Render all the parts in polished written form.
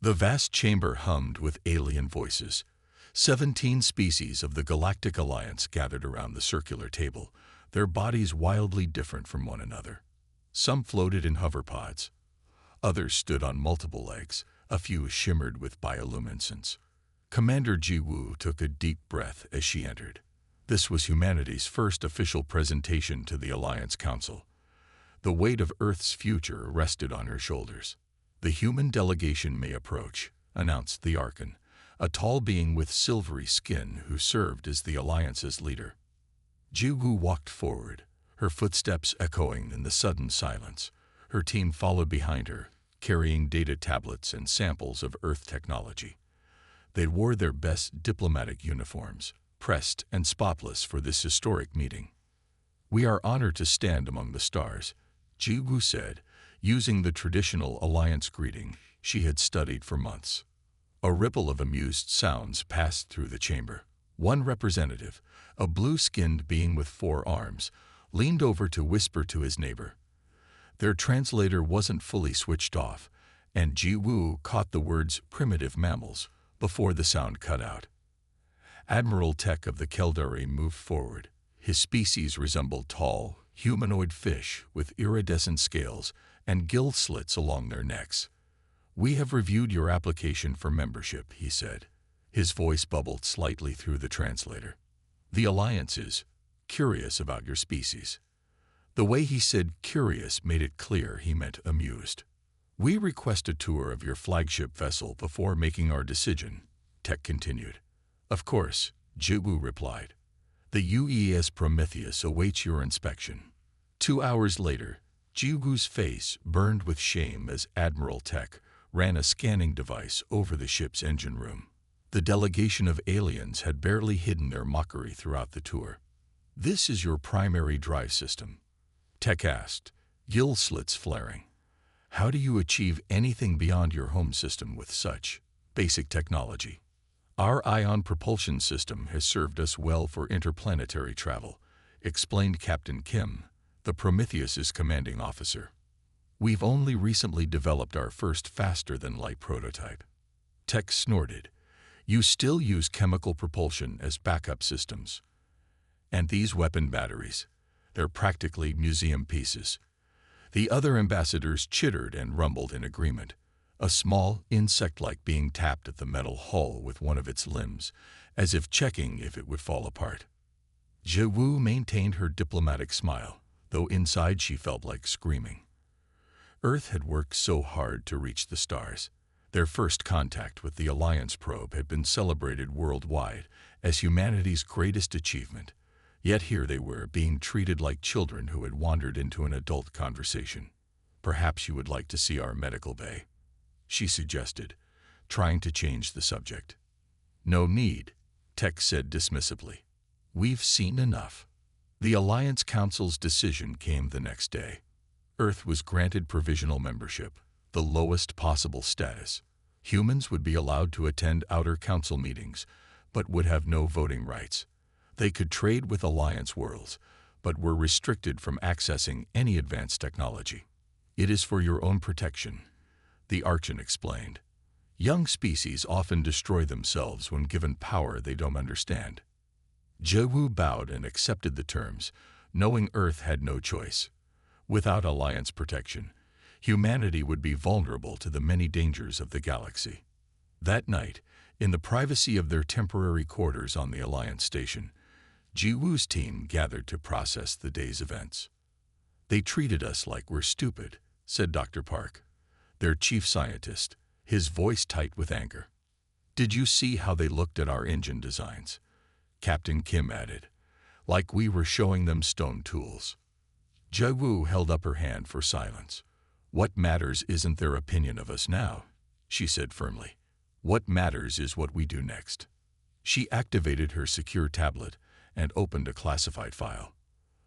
The vast chamber hummed with alien voices. 17 species of the Galactic Alliance gathered around the circular table, their bodies wildly different from one another. Some floated in hoverpods. Others stood on multiple legs. A few shimmered with bioluminescence. Commander Ji-woo took a deep breath as she entered. This was humanity's first official presentation to the Alliance Council. The weight of Earth's future rested on her shoulders. "The human delegation may approach," announced the Archon, a tall being with silvery skin who served as the Alliance's leader. Ji-woo walked forward, her footsteps echoing in the sudden silence. Her team followed behind her, carrying data tablets and samples of Earth technology. They wore their best diplomatic uniforms, pressed and spotless for this historic meeting. "We are honored to stand among the stars," Ji-woo said, using the traditional Alliance greeting she had studied for months. A ripple of amused sounds passed through the chamber. One representative, a blue-skinned being with 4 arms, leaned over to whisper to his neighbor. Their translator wasn't fully switched off, and Ji-woo caught the words "primitive mammals" before the sound cut out. Admiral Tech of the Keldari moved forward. His species resembled tall, humanoid fish with iridescent scales and gill slits along their necks. "We have reviewed your application for membership," he said. His voice bubbled slightly through the translator. "The Alliance is curious about your species." The way he said curious made it clear he meant amused. "We request a tour of your flagship vessel before making our decision," Tech continued. "Of course," Ji-woo replied. "The UES Prometheus awaits your inspection." 2 hours later, Ji-woo's face burned with shame as Admiral Tech ran a scanning device over the ship's engine room. The delegation of aliens had barely hidden their mockery throughout the tour. "This is your primary drive system?" Tech asked, gill slits flaring. "How do you achieve anything beyond your home system with such basic technology?" "Our ion propulsion system has served us well for interplanetary travel," explained Captain Kim, the Prometheus's commanding officer. "We've only recently developed our first faster-than-light prototype." Tech snorted. "You still use chemical propulsion as backup systems. And these weapon batteries, they're practically museum pieces." The other ambassadors chittered and rumbled in agreement. A small, insect-like being tapped at the metal hull with one of its limbs, as if checking if it would fall apart. Ji-woo maintained her diplomatic smile, though inside she felt like screaming. Earth had worked so hard to reach the stars. Their first contact with the Alliance probe had been celebrated worldwide as humanity's greatest achievement. Yet here they were, being treated like children who had wandered into an adult conversation. "Perhaps you would like to see our medical bay," she suggested, trying to change the subject. "No need," Tech said dismissively. "We've seen enough." The Alliance Council's decision came the next day. Earth was granted provisional membership, the lowest possible status. Humans would be allowed to attend Outer Council meetings, but would have no voting rights. They could trade with Alliance worlds, but were restricted from accessing any advanced technology. "It is for your own protection," the Archon explained. "Young species often destroy themselves when given power they don't understand." Ji-woo bowed and accepted the terms, knowing Earth had no choice. Without Alliance protection, humanity would be vulnerable to the many dangers of the galaxy. That night, in the privacy of their temporary quarters on the Alliance station, Ji-woo's team gathered to process the day's events. "They treated us like we're stupid," said Dr. Park, their chief scientist, his voice tight with anger. "Did you see how they looked at our engine designs?" Captain Kim added, "like we were showing them stone tools." Ji-woo held up her hand for silence. "What matters isn't their opinion of us now," she said firmly. "What matters is what we do next." She activated her secure tablet and opened a classified file.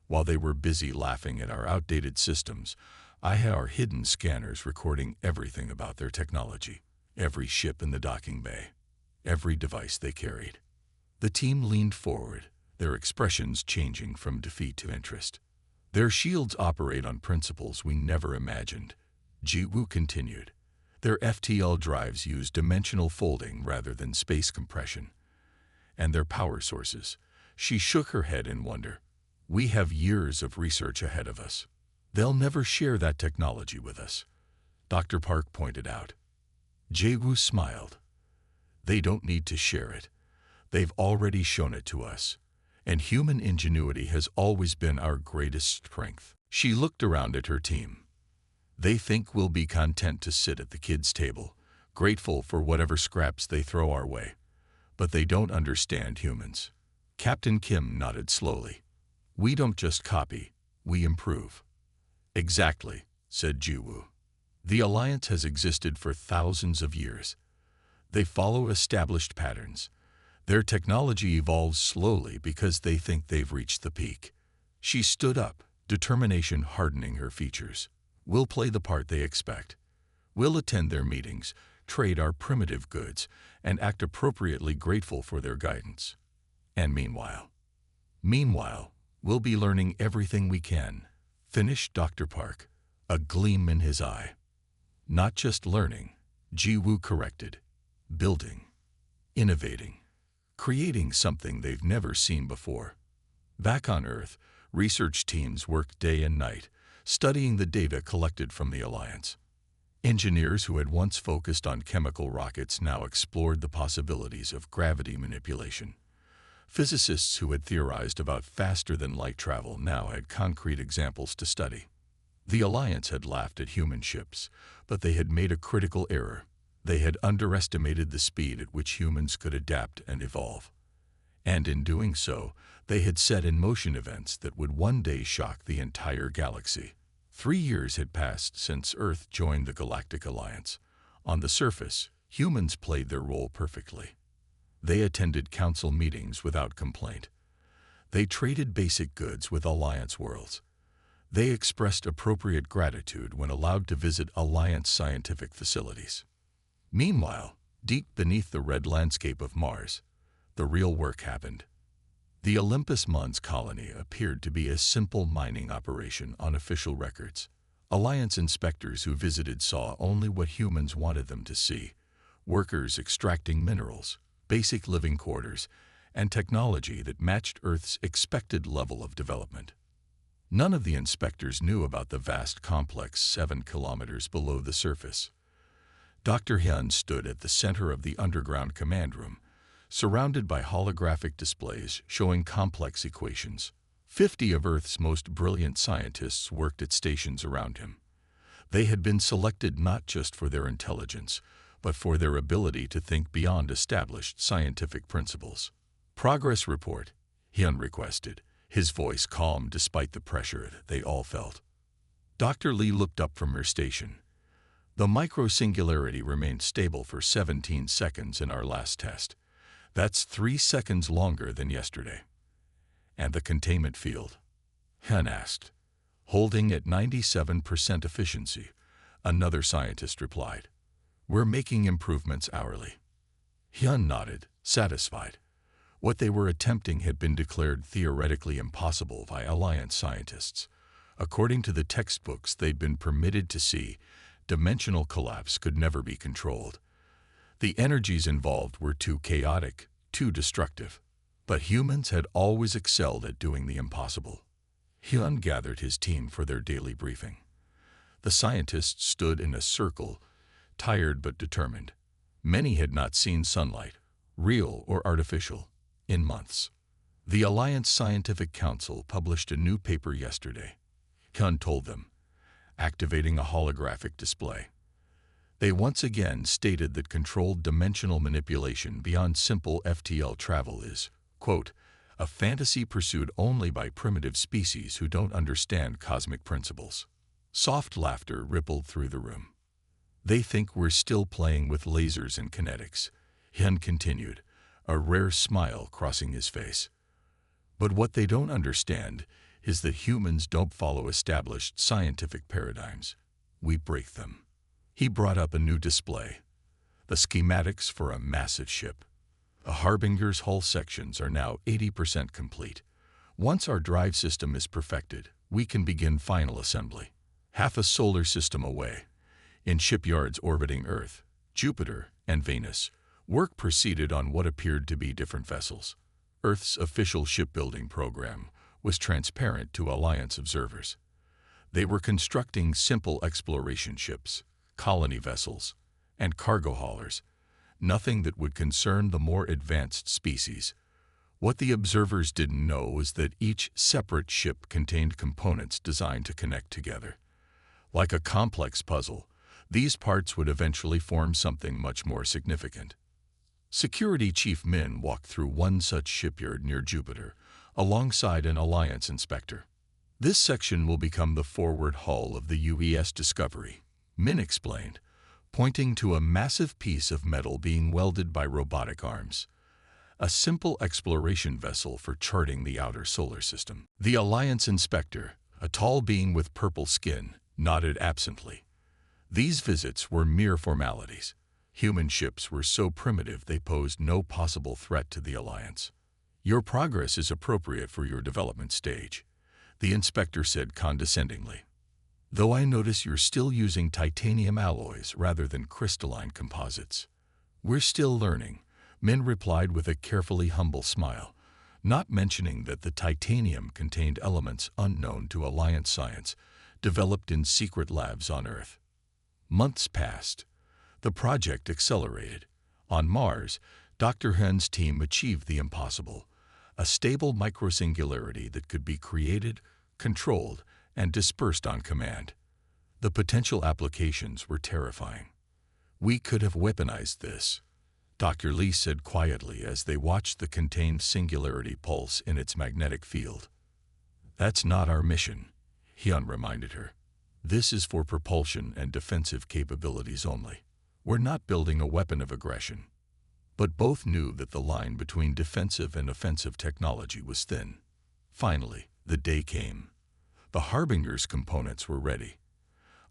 While they were busy laughing at our outdated systems, I had our hidden scanners recording everything about their technology, every ship in the docking bay, every device they carried. The team leaned forward, their expressions changing from defeat to interest. "Their shields operate on principles we never imagined," Ji-woo continued. Their FTL drives use dimensional folding rather than space compression. And their power sources. She shook her head in wonder. We have years of research ahead of us. They'll never share that technology with us, Dr. Park pointed out. Jae-woo smiled. They don't need to share it. They've already shown it to us. And human ingenuity has always been our greatest strength. She looked around at her team. They think we'll be content to sit at the kids' table, grateful for whatever scraps they throw our way. But they don't understand humans. Captain Kim nodded slowly. We don't just copy, we improve. Exactly, said Jae-woo. The Alliance has existed for thousands of years. They follow established patterns. Their technology evolves slowly because they think they've reached the peak. She stood up, determination hardening her features. We'll play the part they expect. We'll attend their meetings, trade our primitive goods, and act appropriately grateful for their guidance. And meanwhile, we'll be learning everything we can, finished Dr. Park, a gleam in his eye. Not just learning, Jae-woo corrected. Building, innovating, creating something they've never seen before. Back on Earth, research teams worked day and night, studying the data collected from the Alliance. Engineers who had once focused on chemical rockets now explored the possibilities of gravity manipulation. Physicists who had theorized about faster-than-light travel now had concrete examples to study. The Alliance had laughed at human ships, but they had made a critical error. They had underestimated the speed at which humans could adapt and evolve. And in doing so, they had set in motion events that would one day shock the entire galaxy. 3 years had passed since Earth joined the Galactic Alliance. On the surface, humans played their role perfectly. They attended council meetings without complaint. They traded basic goods with Alliance worlds. They expressed appropriate gratitude when allowed to visit Alliance scientific facilities. Meanwhile, deep beneath the red landscape of Mars, the real work happened. The Olympus Mons colony appeared to be a simple mining operation on official records. Alliance inspectors who visited saw only what humans wanted them to see: workers extracting minerals, basic living quarters, and technology that matched Earth's expected level of development. None of the inspectors knew about the vast complex 7 kilometers below the surface. Dr. Hyun stood at the center of the underground command room, surrounded by holographic displays showing complex equations. 50 of Earth's most brilliant scientists worked at stations around him. They had been selected not just for their intelligence, but for their ability to think beyond established scientific principles. Progress report, Hyun requested, his voice calm despite the pressure that they all felt. Dr. Lee looked up from her station. The micro-singularity remained stable for 17 seconds in our last test. That's 3 seconds longer than yesterday. And the containment field? Hyun asked. Holding at 97% efficiency, another scientist replied. We're making improvements hourly. Hyun nodded, satisfied. What they were attempting had been declared theoretically impossible by Alliance scientists. According to the textbooks they'd been permitted to see, dimensional collapse could never be controlled. The energies involved were too chaotic, too destructive. But humans had always excelled at doing the impossible. Hyun gathered his team for their daily briefing. The scientists stood in a circle, tired but determined. Many had not seen sunlight, real or artificial, in months. The Alliance Scientific Council published a new paper yesterday. Hyun told them, activating a holographic display. They once again stated that controlled dimensional manipulation beyond simple FTL travel is, quote, a fantasy pursued only by primitive species who don't understand cosmic principles. Soft laughter rippled through the room. They think we're still playing with lasers and kinetics, Hyun continued, a rare smile crossing his face. But what they don't understand is that humans don't follow established scientific paradigms. We break them. He brought up a new display. The schematics for a massive ship. The Harbinger's hull sections are now 80% complete. Once our drive system is perfected, we can begin final assembly. Half a solar system away. In shipyards orbiting Earth, Jupiter, and Venus, work proceeded on what appeared to be different vessels. Earth's official shipbuilding program was transparent to Alliance observers. They were constructing simple exploration ships, colony vessels, and cargo haulers, nothing that would concern the more advanced species. What the observers didn't know was that each separate ship contained components designed to connect together. Like a complex puzzle, these parts would eventually form something much more significant. Security Chief Min walked through one such shipyard near Jupiter, alongside an Alliance inspector. "This section will become the forward hull of the UES Discovery," Min explained, pointing to a massive piece of metal being welded by robotic arms. A simple exploration vessel for charting the outer solar system. The Alliance inspector, a tall being with purple skin, nodded absently. These visits were mere formalities. Human ships were so primitive they posed no possible threat to the Alliance. "Your progress is appropriate for your development stage," the inspector said condescendingly. "Though I notice you're still using titanium alloys rather than crystalline composites." "We're still learning," Min replied with a carefully humble smile, not mentioning that the titanium contained elements unknown to Alliance science, developed in secret labs on Earth. Months passed. The project accelerated. On Mars, Dr. Hen's team achieved the impossible, a stable microsingularity that could be created, controlled, and dispersed on command. The potential applications were terrifying. "We could have weaponized this," Dr. Lee said quietly as they watched the contained singularity pulse in its magnetic field. "That's not our mission," Hyun reminded her. "This is for propulsion and defensive capabilities only. We're not building a weapon of aggression." But both knew that the line between defensive and offensive technology was thin. Finally, the day came. The Harbinger's components were ready.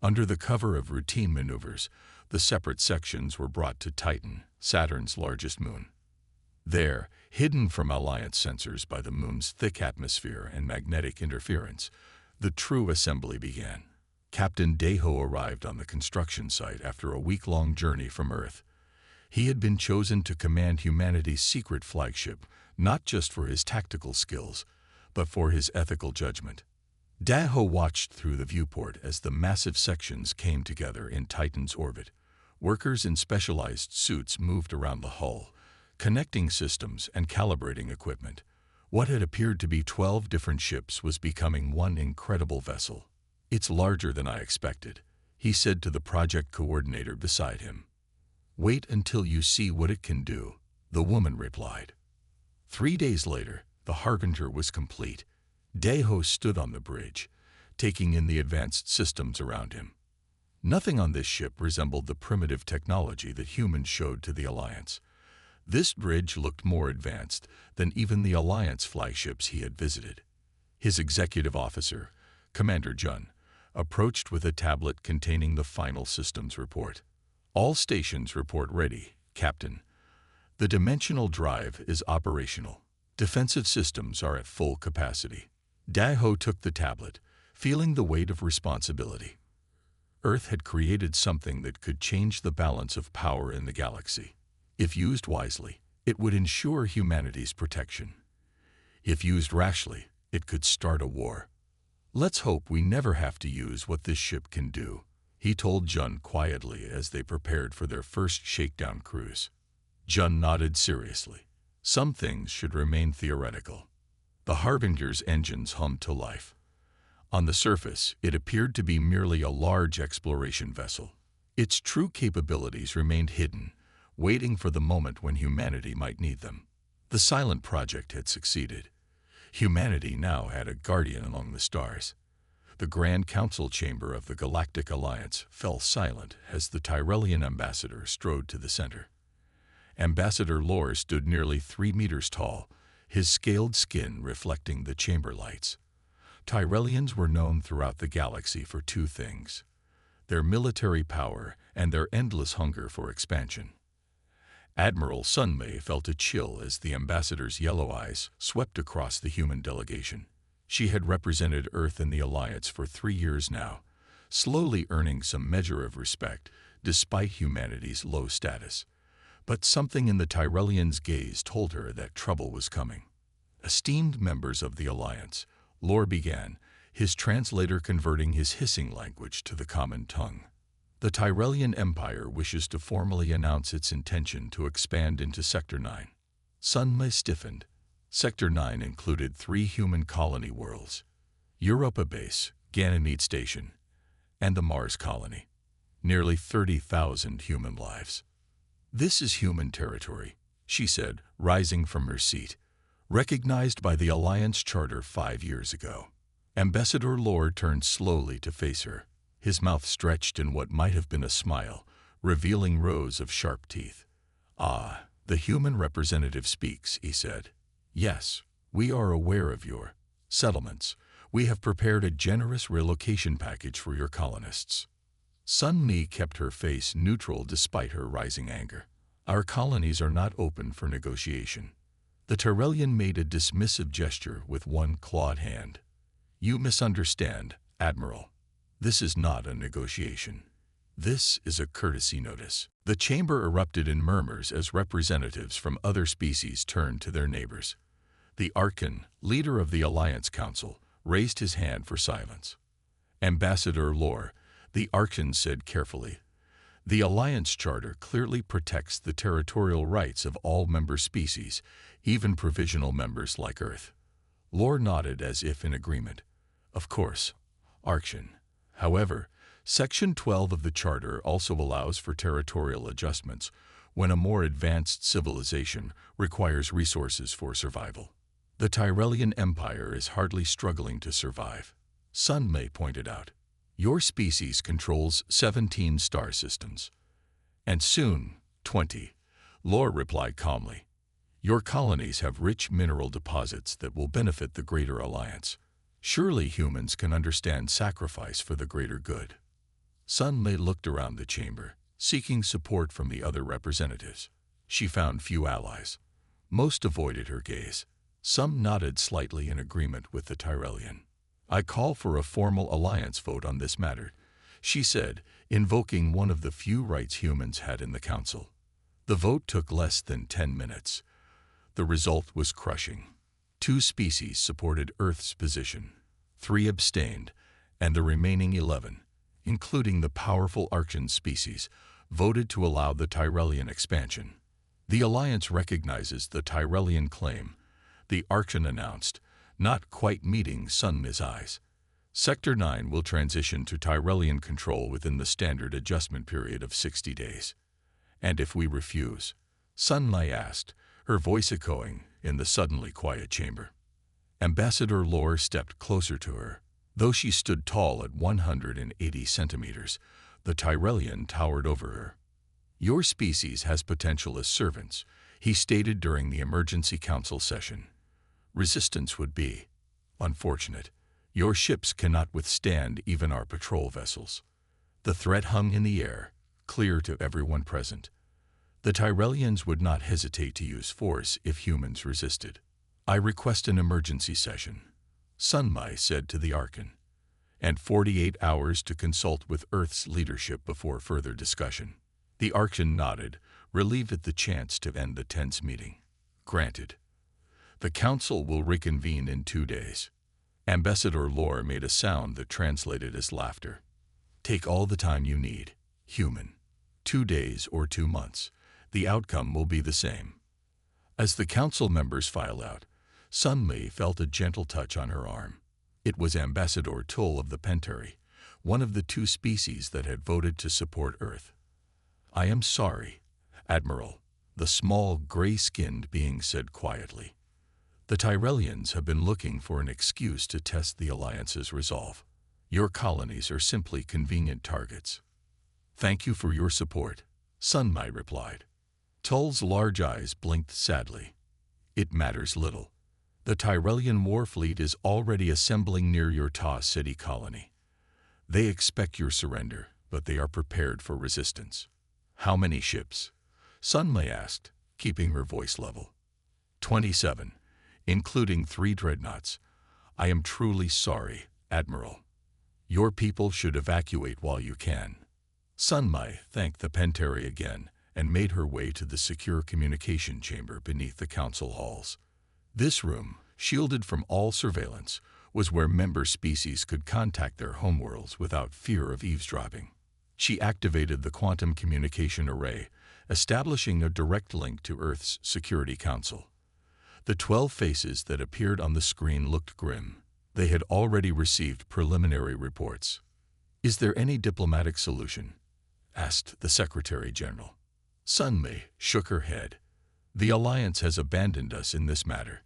Under the cover of routine maneuvers, the separate sections were brought to Titan, Saturn's largest moon. There, hidden from Alliance sensors by the moon's thick atmosphere and magnetic interference, the true assembly began. Captain Daeho arrived on the construction site after a week-long journey from Earth. He had been chosen to command humanity's secret flagship, not just for his tactical skills, but for his ethical judgment. Daeho watched through the viewport as the massive sections came together in Titan's orbit. Workers in specialized suits moved around the hull, connecting systems and calibrating equipment. What had appeared to be 12 different ships was becoming one incredible vessel. "It's larger than I expected," he said to the project coordinator beside him. "Wait until you see what it can do," the woman replied. 3 days later, the Harbinger was complete. Daeho stood on the bridge, taking in the advanced systems around him. Nothing on this ship resembled the primitive technology that humans showed to the Alliance. This bridge looked more advanced than even the Alliance flagships he had visited. His executive officer, Commander Jun, approached with a tablet containing the final systems report. "All stations report ready, Captain. The dimensional drive is operational. Defensive systems are at full capacity." Daeho took the tablet, feeling the weight of responsibility. Earth had created something that could change the balance of power in the galaxy. If used wisely, it would ensure humanity's protection. If used rashly, it could start a war. "Let's hope we never have to use what this ship can do," he told Jun quietly as they prepared for their first shakedown cruise. Jun nodded seriously. Some things should remain theoretical. The Harbinger's engines hummed to life. On the surface, it appeared to be merely a large exploration vessel. Its true capabilities remained hidden, waiting for the moment when humanity might need them. The silent project had succeeded. Humanity now had a guardian among the stars. The Grand Council chamber of the Galactic Alliance fell silent as the Tyrellian ambassador strode to the center. Ambassador Lore stood nearly 3 meters tall, his scaled skin reflecting the chamber lights. Tyrellians were known throughout the galaxy for 2 things: their military power and their endless hunger for expansion. Admiral Sunmei felt a chill as the ambassador's yellow eyes swept across the human delegation. She had represented Earth in the Alliance for 3 years now, slowly earning some measure of respect despite humanity's low status. But something in the Tyrellian's gaze told her that trouble was coming. Esteemed members of the Alliance, Lore began, his translator converting his hissing language to the common tongue. The Tyrellian Empire wishes to formally announce its intention to expand into Sector 9. Sunma stiffened. Sector 9 included 3 human colony worlds: Europa Base, Ganymede Station, and the Mars Colony. Nearly 30,000 human lives. "This is human territory," she said, rising from her seat, recognized by the Alliance Charter 5 years ago. Ambassador Lore turned slowly to face her, his mouth stretched in what might have been a smile, revealing rows of sharp teeth. "Ah, the human representative speaks," he said. "Yes, we are aware of your settlements. We have prepared a generous relocation package for your colonists." Sun Mi kept her face neutral despite her rising anger. "Our colonies are not open for negotiation." The Tyrellian made a dismissive gesture with one clawed hand. "You misunderstand, Admiral. This is not a negotiation. This is a courtesy notice." The chamber erupted in murmurs as representatives from other species turned to their neighbors. The Archon, leader of the Alliance Council, raised his hand for silence. "Ambassador Lore," the Archon said carefully, "the Alliance Charter clearly protects the territorial rights of all member species, even provisional members like Earth." Lore nodded as if in agreement. "Of course, Archon. However, Section 12 of the Charter also allows for territorial adjustments when a more advanced civilization requires resources for survival. The Tyrellian Empire is hardly struggling to survive." Sun Mei pointed out. "Your species controls 17 star systems. And soon, 20. Lore replied calmly. "Your colonies have rich mineral deposits that will benefit the greater alliance. Surely humans can understand sacrifice for the greater good." Sun Mei looked around the chamber, seeking support from the other representatives. She found few allies. Most avoided her gaze. Some nodded slightly in agreement with the Tyrellian. "I call for a formal alliance vote on this matter," she said, invoking one of the few rights humans had in the council. The vote took less than 10 minutes. The result was crushing. 2 species supported Earth's position, 3 abstained, and the remaining 11, including the powerful Archon species, voted to allow the Tyrellian expansion. "The Alliance recognizes the Tyrellian claim," the Archon announced, not quite meeting Sun Mi's eyes. "Sector 9 will transition to Tyrellian control within the standard adjustment period of 60 days. And if we refuse?" Sun Mi asked, her voice echoing in the suddenly quiet chamber. Ambassador Lore stepped closer to her. Though she stood tall at 180 centimeters, the Tyrellian towered over her. "Your species has potential as servants," he stated during the emergency council session. "Resistance would be unfortunate. Your ships cannot withstand even our patrol vessels." The threat hung in the air, clear to everyone present. The Tyrellians would not hesitate to use force if humans resisted. "I request an emergency session," Sun Mi said to the Archon, "and 48 hours to consult with Earth's leadership before further discussion." The Archon nodded, relieved at the chance to end the tense meeting. "Granted. The Council will reconvene in 2 days." Ambassador Lore made a sound that translated as laughter. "Take all the time you need, human. 2 days or 2 months. The outcome will be the same." As the council members filed out, Sun Mi felt a gentle touch on her arm. It was Ambassador Tull of the Pentari, one of the 2 species that had voted to support Earth. "I am sorry, Admiral," the small, gray-skinned being said quietly. "The Tyrellians have been looking for an excuse to test the Alliance's resolve. Your colonies are simply convenient targets." "Thank you for your support," Sun Mi replied. Tull's large eyes blinked sadly. "It matters little. The Tyrellian war fleet is already assembling near your Ta City colony. They expect your surrender, but they are prepared for resistance." "How many ships?" Sun Mi asked, keeping her voice level. 27, including 3 dreadnoughts. "I am truly sorry, Admiral." Your people should evacuate while you can. Sun Mai thanked the Pentari again and made her way to the secure communication chamber beneath the council halls. This room, shielded from all surveillance, was where member species could contact their homeworlds without fear of eavesdropping. She activated the quantum communication array, establishing a direct link to Earth's Security Council. The 12 faces that appeared on the screen looked grim. They had already received preliminary reports. "Is there any diplomatic solution?" asked the Secretary General. Sun Mei shook her head. "The Alliance has abandoned us in this matter.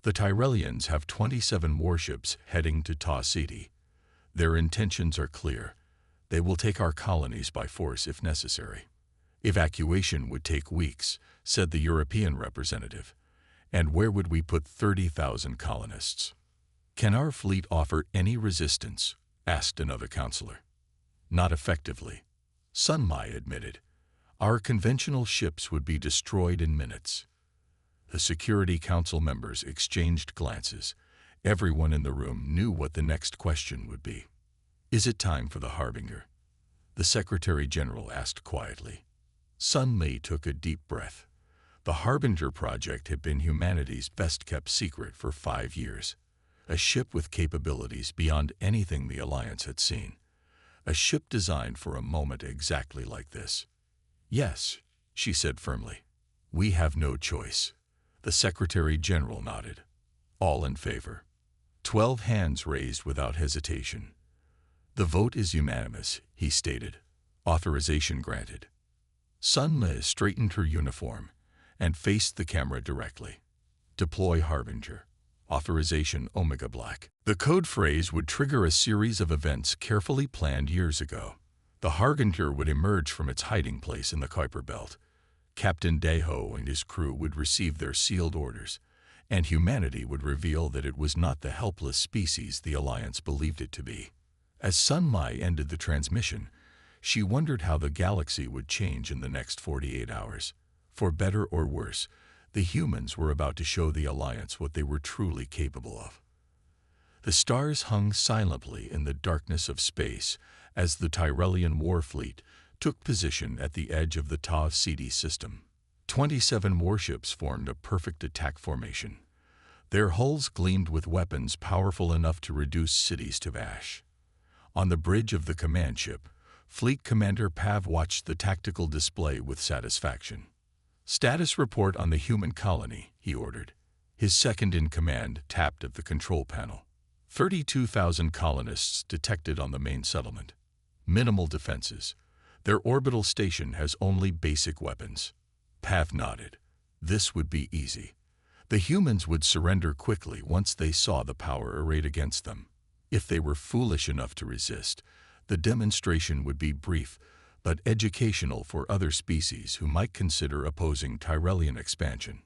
The Tyrellians have 27 warships heading to Ta City. Their intentions are clear. They will take our colonies by force if necessary. Evacuation would take weeks," said the European representative. "And where would we put 30,000 colonists?" "Can our fleet offer any resistance?" asked another counselor. "Not effectively," Sun Mai admitted. "Our conventional ships would be destroyed in minutes." The Security Council members exchanged glances. Everyone in the room knew what the next question would be. "Is it time for the Harbinger?" the Secretary General asked quietly. Sun Mei took a deep breath. The Harbinger project had been humanity's best-kept secret for 5 years. A ship with capabilities beyond anything the Alliance had seen. A ship designed for a moment exactly like this. "Yes," she said firmly. "We have no choice." The Secretary General nodded. "All in favor." 12 hands raised without hesitation. "The vote is unanimous," he stated. "Authorization granted." Sun Mei straightened her uniform and faced the camera directly. "Deploy Harbinger. Authorization Omega Black." The code phrase would trigger a series of events carefully planned years ago. The Harbinger would emerge from its hiding place in the Kuiper Belt. Captain Deho and his crew would receive their sealed orders, and humanity would reveal that it was not the helpless species the Alliance believed it to be. As Sun Mai ended the transmission, she wondered how the galaxy would change in the next 48 hours. For better or worse, the humans were about to show the Alliance what they were truly capable of. The stars hung silently in the darkness of space as the Tyrellian war fleet took position at the edge of the Ta City system. 27 warships formed a perfect attack formation. Their hulls gleamed with weapons powerful enough to reduce cities to ash. On the bridge of the command ship, Fleet Commander Pav watched the tactical display with satisfaction. "Status report on the human colony," he ordered. His second-in-command tapped at the control panel. 32,000 colonists detected on the main settlement. Minimal defenses. Their orbital station has only basic weapons. Pav nodded. This would be easy. The humans would surrender quickly once they saw the power arrayed against them. If they were foolish enough to resist, the demonstration would be brief, but educational for other species who might consider opposing Tyrellian expansion.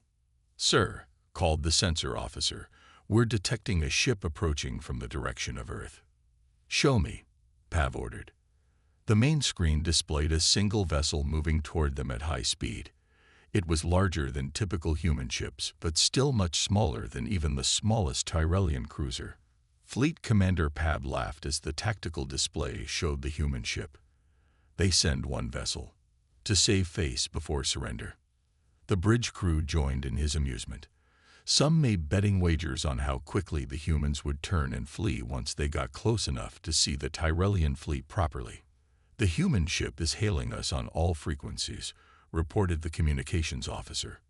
"Sir," called the sensor officer, "we're detecting a ship approaching from the direction of Earth." "Show me," Pav ordered. The main screen displayed a single vessel moving toward them at high speed. It was larger than typical human ships, but still much smaller than even the smallest Tyrellian cruiser. Fleet Commander Pav laughed as the tactical display showed the human ship. "They send one vessel to save face before surrender." The bridge crew joined in his amusement. Some made betting wagers on how quickly the humans would turn and flee once they got close enough to see the Tyrellian fleet properly. "The human ship is hailing us on all frequencies," reported the communications officer.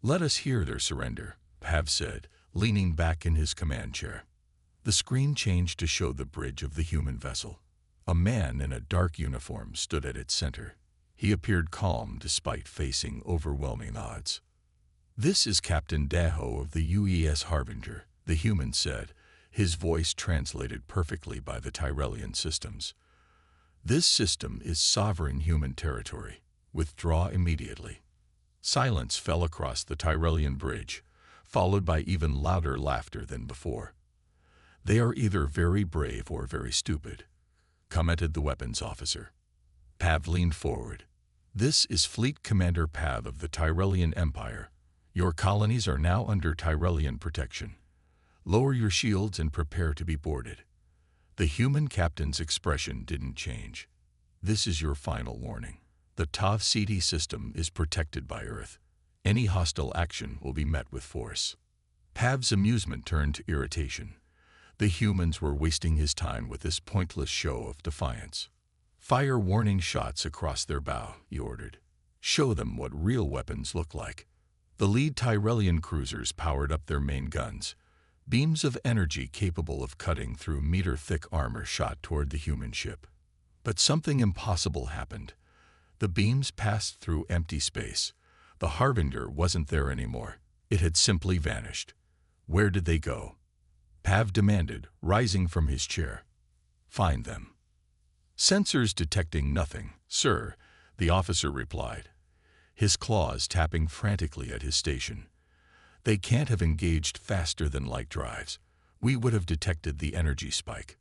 "Let us hear their surrender," Pav said, leaning back in his command chair. The screen changed to show the bridge of the human vessel. A man in a dark uniform stood at its center. He appeared calm despite facing overwhelming odds. "This is Captain Deho of the UES Harbinger," the human said, his voice translated perfectly by the Tyrellian systems. "This system is sovereign human territory. Withdraw immediately." Silence fell across the Tyrellian bridge, followed by even louder laughter than before. "They are either very brave or very stupid," commented the weapons officer. Pav leaned forward. "This is Fleet Commander Pav of the Tyrellian Empire. Your colonies are now under Tyrellian protection. Lower your shields and prepare to be boarded." The human captain's expression didn't change. "This is your final warning. The Tav Ceti system is protected by Earth. Any hostile action will be met with force." Pav's amusement turned to irritation. The humans were wasting his time with this pointless show of defiance. "Fire warning shots across their bow," he ordered. "Show them what real weapons look like." The lead Tyrellian cruisers powered up their main guns. Beams of energy capable of cutting through meter-thick armor shot toward the human ship. But something impossible happened. The beams passed through empty space. The Harbinger wasn't there anymore. It had simply vanished. Where did they go? Pav demanded, rising from his chair. "Find them." "Sensors detecting nothing, sir," the officer replied, his claws tapping frantically at his station. "They can't have engaged faster than light drives. We would have detected the energy spike."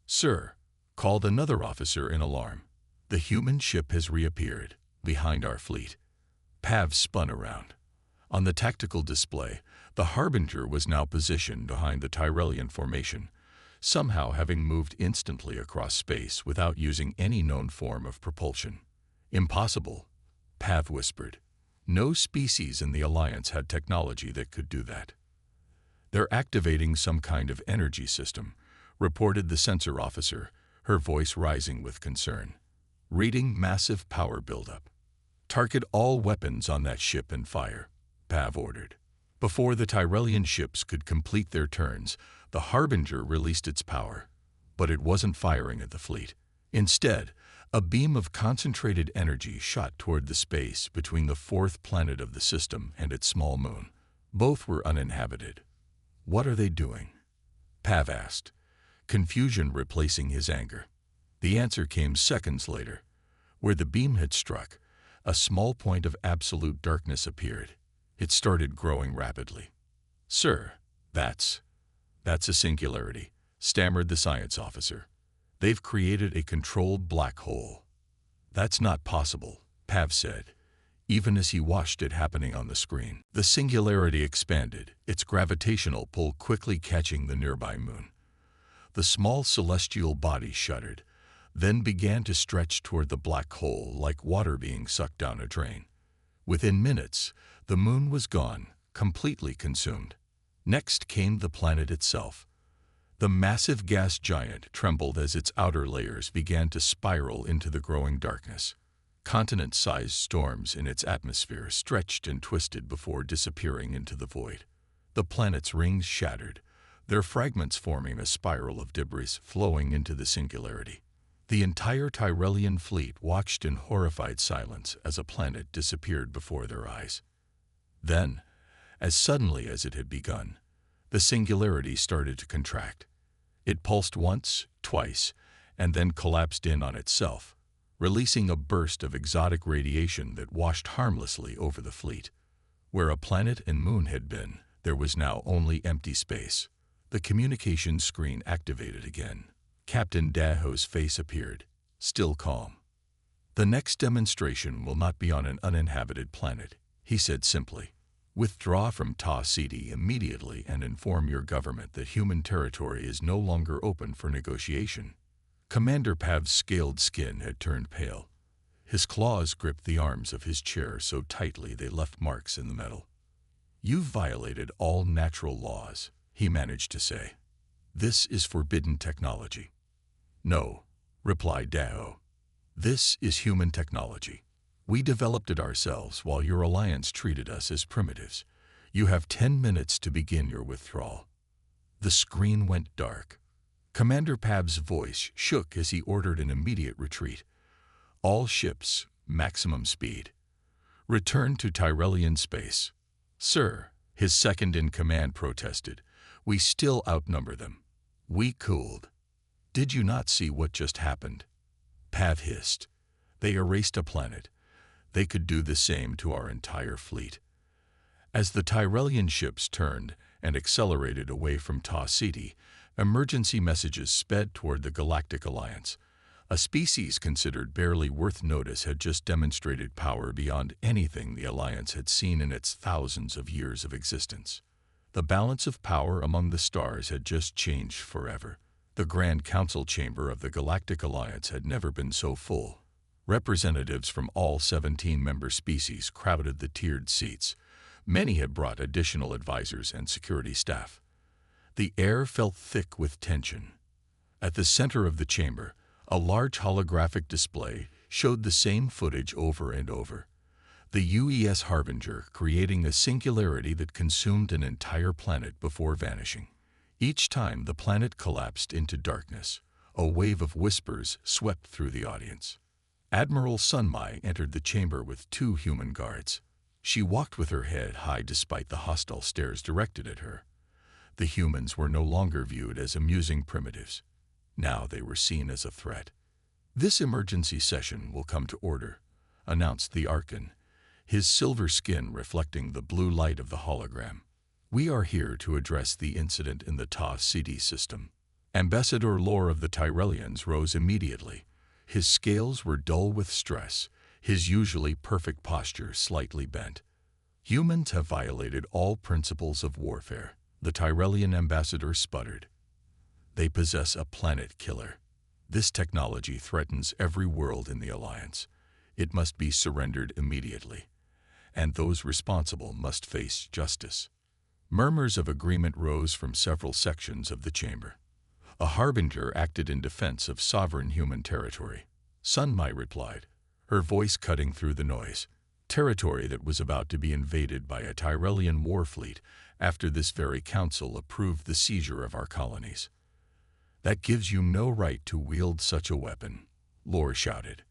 "Sir," called another officer in alarm, "the human ship has reappeared, behind our fleet." Pav spun around. On the tactical display, the Harbinger was now positioned behind the Tyrellian formation, somehow having moved instantly across space without using any known form of propulsion. "Impossible," Pav whispered. "No species in the Alliance had technology that could do that." "They're activating some kind of energy system," reported the sensor officer, her voice rising with concern. "Reading massive power buildup." "Target all weapons on that ship and fire," Pav ordered. Before the Tyrellian ships could complete their turns, the Harbinger released its power. But it wasn't firing at the fleet. Instead, a beam of concentrated energy shot toward the space between the fourth planet of the system and its small moon. Both were uninhabited. "What are they doing?" Pav asked, confusion replacing his anger. The answer came seconds later. Where the beam had struck, a small point of absolute darkness appeared. It started growing rapidly. "Sir, that's a singularity," stammered the science officer. "They've created a controlled black hole." "That's not possible," Pav said, even as he watched it happening on the screen. The singularity expanded, its gravitational pull quickly catching the nearby moon. The small celestial body shuddered, then began to stretch toward the black hole like water being sucked down a drain. Within minutes, the moon was gone, completely consumed. Next came the planet itself. The massive gas giant trembled as its outer layers began to spiral into the growing darkness. Continent-sized storms in its atmosphere stretched and twisted before disappearing into the void. The planet's rings shattered, their fragments forming a spiral of debris flowing into the singularity. The entire Tyrellian fleet watched in horrified silence as a planet disappeared before their eyes. Then, as suddenly as it had begun, the singularity started to contract. It pulsed once, twice, and then collapsed in on itself, releasing a burst of exotic radiation that washed harmlessly over the fleet. Where a planet and moon had been, there was now only empty space. The communication screen activated again. Captain Daho's face appeared, still calm. "The next demonstration will not be on an uninhabited planet," he said simply. "Withdraw from Tav Ceti immediately and inform your government that human territory is no longer open for negotiation." Commander Pav's scaled skin had turned pale. His claws gripped the arms of his chair so tightly they left marks in the metal. "You've violated all natural laws," he managed to say. "This is forbidden technology." "No," replied Daho. "This is human technology. We developed it ourselves while your alliance treated us as primitives. You have 10 minutes to begin your withdrawal." The screen went dark. Commander Pav's voice shook as he ordered an immediate retreat. "All ships, maximum speed. Return to Tyrellian space." "Sir," his second-in-command protested, "we still outnumber them." "We cooled. Did you not see what just happened?" Pav hissed. "They erased a planet. They could do the same to our entire fleet." As the Tyrellian ships turned and accelerated away from Tav Ceti, emergency messages sped toward the Galactic Alliance. A species considered barely worth notice had just demonstrated power beyond anything the Alliance had seen in its thousands of years of existence. The balance of power among the stars had just changed forever. The Grand Council chamber of the Galactic Alliance had never been so full. Representatives from all 17 member species crowded the tiered seats. Many had brought additional advisors and security staff. The air felt thick with tension. At the center of the chamber, a large holographic display showed the same footage over and over. The UES Harbinger creating a singularity that consumed an entire planet before vanishing. Each time the planet collapsed into darkness, a wave of whispers swept through the audience. Admiral Sunmai entered the chamber with 2 human guards. She walked with her head high despite the hostile stares directed at her. The humans were no longer viewed as amusing primitives. Now they were seen as a threat. "This emergency session will come to order," announced the Archon, his silver skin reflecting the blue light of the hologram. "We are here to address the incident in the Ta CD system." Ambassador Lore of the Tyrellians rose immediately. His scales were dull with stress, his usually perfect posture slightly bent. "Humans have violated all principles of warfare," the Tyrellian ambassador sputtered. "They possess a planet killer. This technology threatens every world in the Alliance. It must be surrendered immediately, and those responsible must face justice." Murmurs of agreement rose from several sections of the chamber. A Harbinger acted in defense of sovereign human territory. Sunmai replied, her voice cutting through the noise. "Territory that was about to be invaded by a Tyrellian war fleet after this very council approved the seizure of our colonies." "That gives you no right to wield such a weapon," Lore shouted.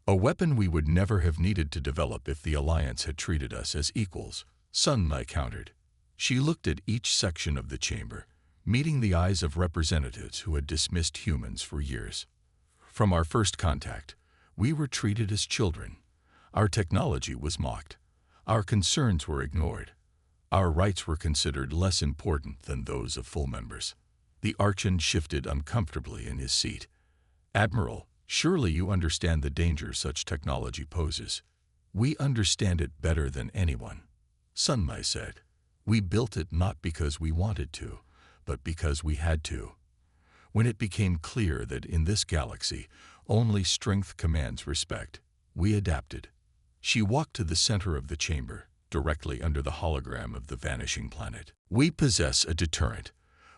"A weapon we would never have needed to develop if the Alliance had treated us as equals," Sunmai countered. She looked at each section of the chamber, meeting the eyes of representatives who had dismissed humans for years. "From our first contact, we were treated as children. Our technology was mocked. Our concerns were ignored. Our rights were considered less important than those of full members." The Archon shifted uncomfortably in his seat. "Admiral, surely you understand the danger such technology poses." "We understand it better than anyone," Sunmai said. "We built it not because we wanted to, but because we had to. When it became clear that in this galaxy only strength commands respect, we adapted." She walked to the center of the chamber, directly under the hologram of the vanishing planet. "We possess a deterrent,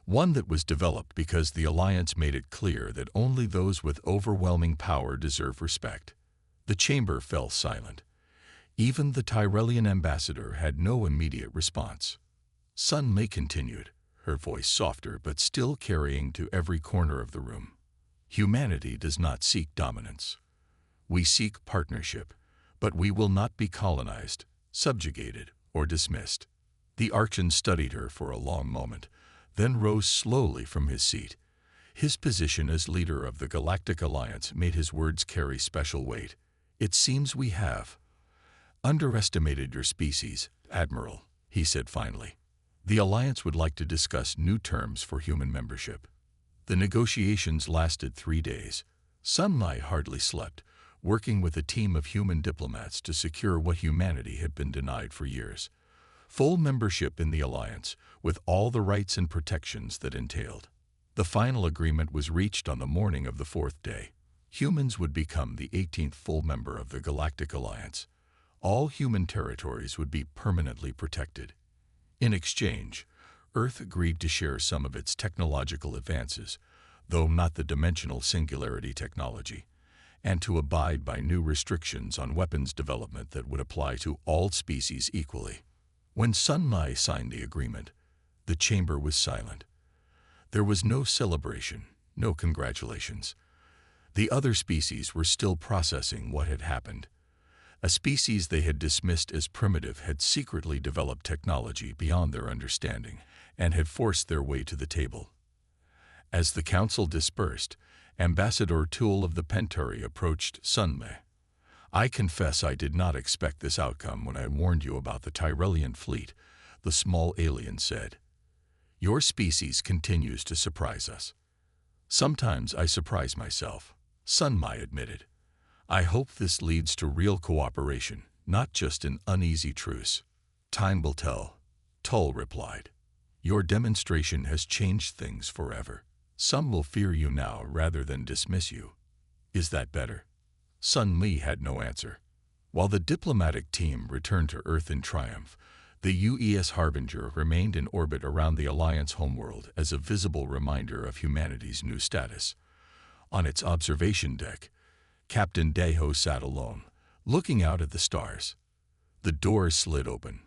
one that was developed because the Alliance made it clear that only those with overwhelming power deserve respect." The chamber fell silent. Even the Tyrellian ambassador had no immediate response. Sunmai continued, her voice softer but still carrying to every corner of the room. "Humanity does not seek dominance. We seek partnership, but we will not be colonized, subjugated, or dismissed." The Archon studied her for a long moment, then rose slowly from his seat. His position as leader of the Galactic Alliance made his words carry special weight. "It seems we have underestimated your species, Admiral," he said finally. "The Alliance would like to discuss new terms for human membership." The negotiations lasted 3 days. Sunmai hardly slept, working with a team of human diplomats to secure what humanity had been denied for years: full membership in the Alliance, with all the rights and protections that entailed. The final agreement was reached on the morning of the 4th day. Humans would become the 18th full member of the Galactic Alliance. All human territories would be permanently protected. In exchange, Earth agreed to share some of its technological advances, though not the dimensional singularity technology, and to abide by new restrictions on weapons development that would apply to all species equally. When Sunmai signed the agreement, the chamber was silent. There was no celebration, no congratulations. The other species were still processing what had happened. A species they had dismissed as primitive had secretly developed technology beyond their understanding and had forced their way to the table. As the council dispersed, Ambassador Tool of the Pentari approached Sunmai. "I confess I did not expect this outcome when I warned you about the Tyrellian fleet," the small alien said. "Your species continues to surprise us." "Sometimes I surprise myself," Sunmai admitted. "I hope this leads to real cooperation, not just an uneasy truce." "Time will tell," Tull replied. "Your demonstration has changed things forever." Some will fear you now rather than dismiss you. Is that better? Sun Li had no answer. While the diplomatic team returned to Earth in triumph, the UES Harbinger remained in orbit around the Alliance homeworld as a visible reminder of humanity's new status. On its observation deck, Captain Daeho sat alone, looking out at the stars. The door slid open.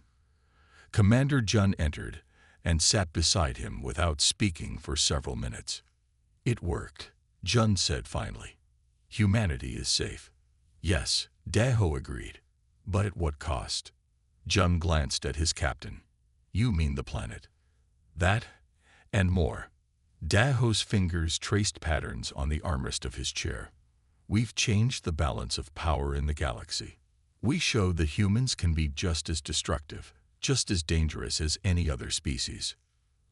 Commander Jun entered and sat beside him without speaking for several minutes. It worked, Jun said finally. Humanity is safe. Yes, Daeho agreed. But at what cost? Jun glanced at his captain. You mean the planet. That, and more. Daeho's fingers traced patterns on the armrest of his chair. We've changed the balance of power in the galaxy. We showed that humans can be just as destructive, just as dangerous as any other species.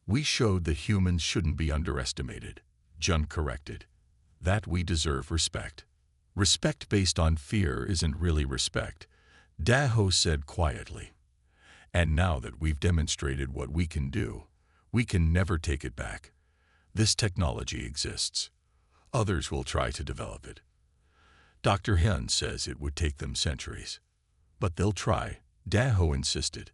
We showed that humans shouldn't be underestimated, Jun corrected. That we deserve respect. Respect based on fear isn't really respect, Daeho said quietly. And now that we've demonstrated what we can do, we can never take it back. This technology exists. Others will try to develop it. Dr. Hyun says it would take them centuries. But they'll try, Daeho insisted.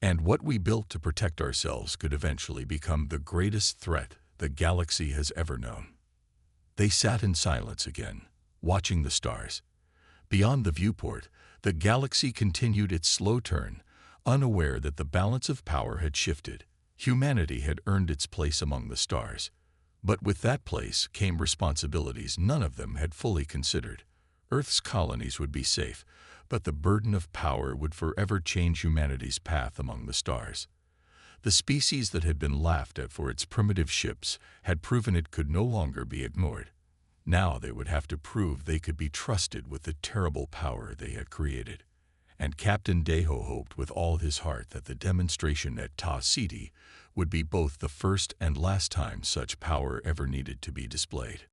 And what we built to protect ourselves could eventually become the greatest threat the galaxy has ever known. They sat in silence again, watching the stars. Beyond the viewport, the galaxy continued its slow turn, unaware that the balance of power had shifted. Humanity had earned its place among the stars. But with that place came responsibilities none of them had fully considered. Earth's colonies would be safe, but the burden of power would forever change humanity's path among the stars. The species that had been laughed at for its primitive ships had proven it could no longer be ignored. Now they would have to prove they could be trusted with the terrible power they had created. And Captain Daeho hoped with all his heart that the demonstration at Ta City would be both the first and last time such power ever needed to be displayed.